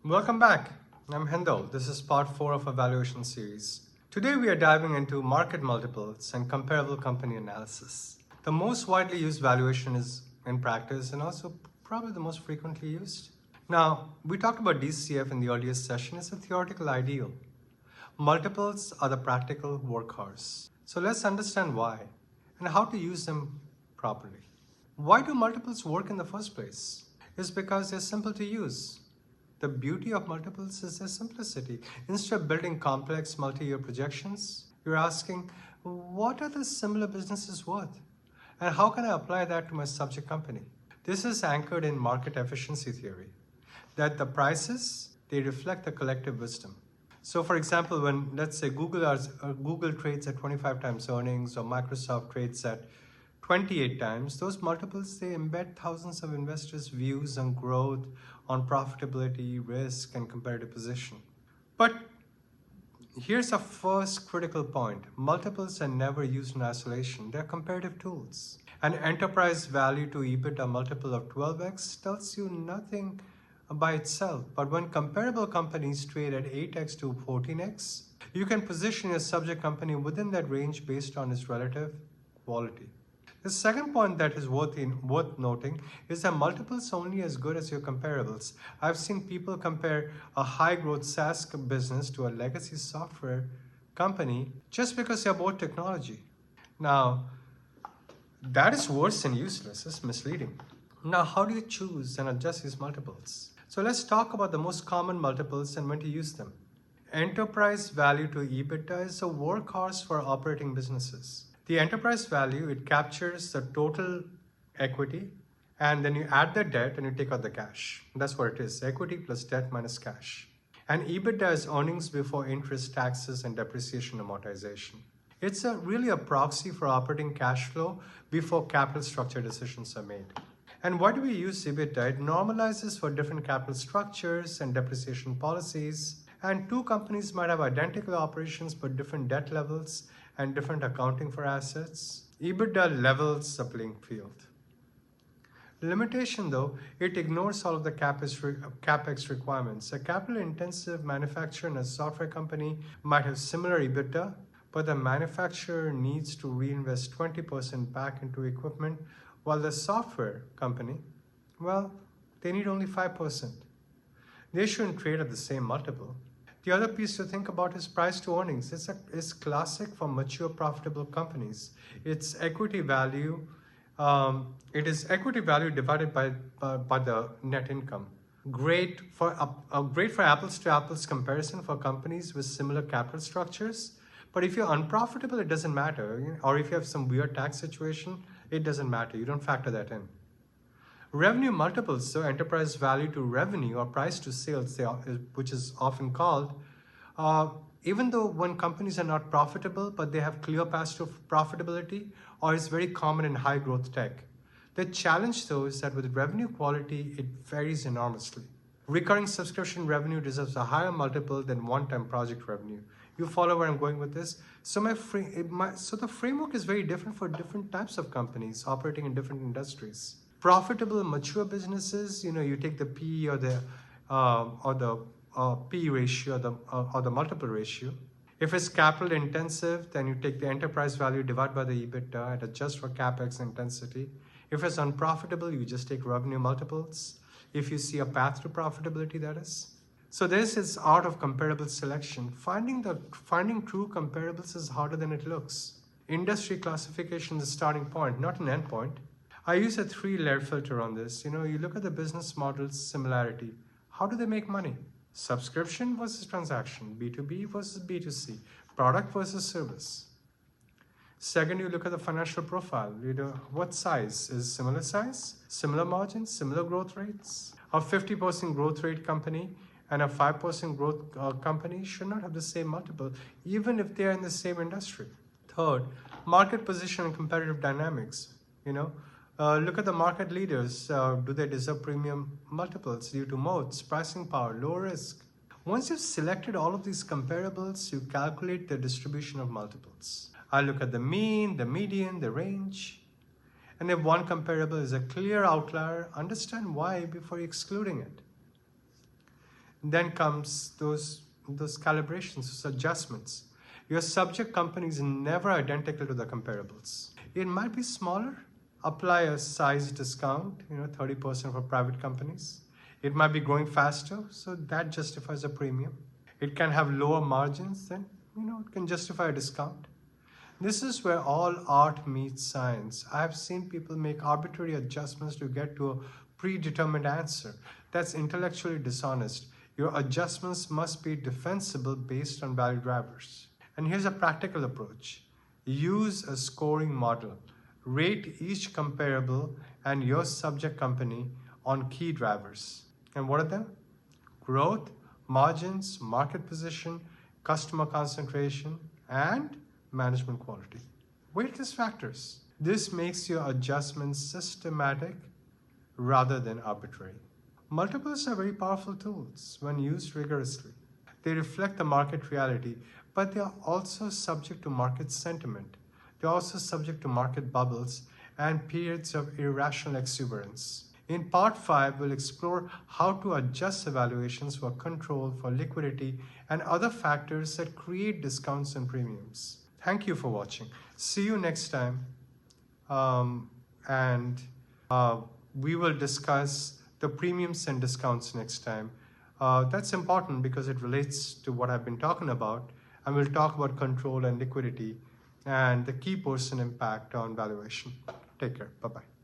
Welcome back. I'm Hendel. This is part 4 of our valuation series. Today we are diving into market multiples and comparable company analysis. The most widely used valuation is in practice and also probably the most frequently used. Now, we talked about DCF in the earlier session. It's a theoretical ideal. Multiples are the practical workhorse. So let's understand why and how to use them properly. Why do multiples work in the first place? It's because they're simple to use. The beauty of multiples is their simplicity. Instead of building complex multi-year projections, you're asking, what are the similar businesses worth? And how can I apply that to my subject company? This is anchored in market efficiency theory, that the prices, they reflect the collective wisdom. So for example, when let's say Google trades at 25 times earnings or Microsoft trades at 28 times, those multiples, they embed thousands of investors' views on growth, on profitability, risk, and competitive position. But here's a first critical point. Multiples are never used in isolation. They're comparative tools. An enterprise value to EBITDA multiple of 12x tells you nothing by itself. But when comparable companies trade at 8x to 14x, you can position your subject company within that range based on its relative quality. The second point that is worth noting is that multiples are only as good as your comparables. I've seen people compare a high-growth SaaS business to a legacy software company just because they're both technology. Now, that is worse than useless. It's misleading. Now, how do you choose and adjust these multiples? So let's talk about the most common multiples and when to use them. Enterprise value to EBITDA is a workhorse for operating businesses. The enterprise value, it captures the total equity and then you add the debt and you take out the cash. That's what it is, equity plus debt minus cash. And EBITDA is earnings before interest, taxes, and depreciation amortization. It's really a proxy for operating cash flow before capital structure decisions are made. And why do we use EBITDA? It normalizes for different capital structures and depreciation policies. And two companies might have identical operations but different debt levels and different accounting for assets. EBITDA levels the playing field. Limitation though, it ignores all of the CapEx requirements. A capital-intensive manufacturer and a software company might have similar EBITDA, but the manufacturer needs to reinvest 20% back into equipment, while the software company, well, they need only 5%. They shouldn't trade at the same multiple. The other piece to think about is price to earnings. It's classic for mature, profitable companies. It's equity value. It is equity value divided by the net income. Great for apples to apples comparison for companies with similar capital structures. But if you're unprofitable, it doesn't matter. Or if you have some weird tax situation, it doesn't matter. You don't factor that in. Revenue multiples, so enterprise value to revenue or price to sales, which is often called, even though when companies are not profitable, but they have clear paths to profitability, or is very common in high growth tech. The challenge though is that with revenue quality, it varies enormously. Recurring subscription revenue deserves a higher multiple than one-time project revenue. You follow where I'm going with this? So the framework is very different for different types of companies operating in different industries. Profitable, mature businesses, you take the P or the P ratio or the multiple ratio. If it's capital intensive, then you take the enterprise value divided by the EBITDA and adjust for CapEx intensity. If it's unprofitable, you just take revenue multiples. If you see a path to profitability, that is. So this is art of comparable selection. Finding true comparables is harder than it looks. Industry classification is the starting point, not an end point. I use a 3-layer filter on this. You look at the business model's similarity. How do they make money? Subscription versus transaction, B2B versus B2C, product versus service. Second, you look at the financial profile. What size? Is similar size, similar margins, similar growth rates? A 50% growth rate company and a 5% growth company should not have the same multiple, even if they are in the same industry. Third, market position and competitive dynamics. Look at the market leaders. Do they deserve premium multiples due to moats, pricing power, low risk? Once you've selected all of these comparables, you calculate the distribution of multiples. I look at the mean, the median, the range. And if one comparable is a clear outlier, understand why before excluding it. Then comes those calibrations, those adjustments. Your subject company is never identical to the comparables. It might be smaller. Apply a size discount, 30% for private companies. It might be growing faster, so that justifies a premium. It can have lower margins, then it can justify a discount. This is where all art meets science. I have seen people make arbitrary adjustments to get to a predetermined answer. That's intellectually dishonest. Your adjustments must be defensible based on value drivers. And here's a practical approach. Use a scoring model. Rate each comparable and your subject company on key drivers. And what are them? Growth, margins, market position, customer concentration, and management quality. Weight these factors. This makes your adjustments systematic rather than arbitrary. Multiples are very powerful tools when used rigorously. They reflect the market reality, but they are also subject to market sentiment. They're also subject to market bubbles and periods of irrational exuberance. In part 5, we'll explore how to adjust evaluations for control, for liquidity, and other factors that create discounts and premiums. Thank you for watching. See you next time. We will discuss the premiums and discounts next time. That's important because it relates to what I've been talking about. And we'll talk about control and liquidity and the key person impact on valuation. Take care. Bye-bye.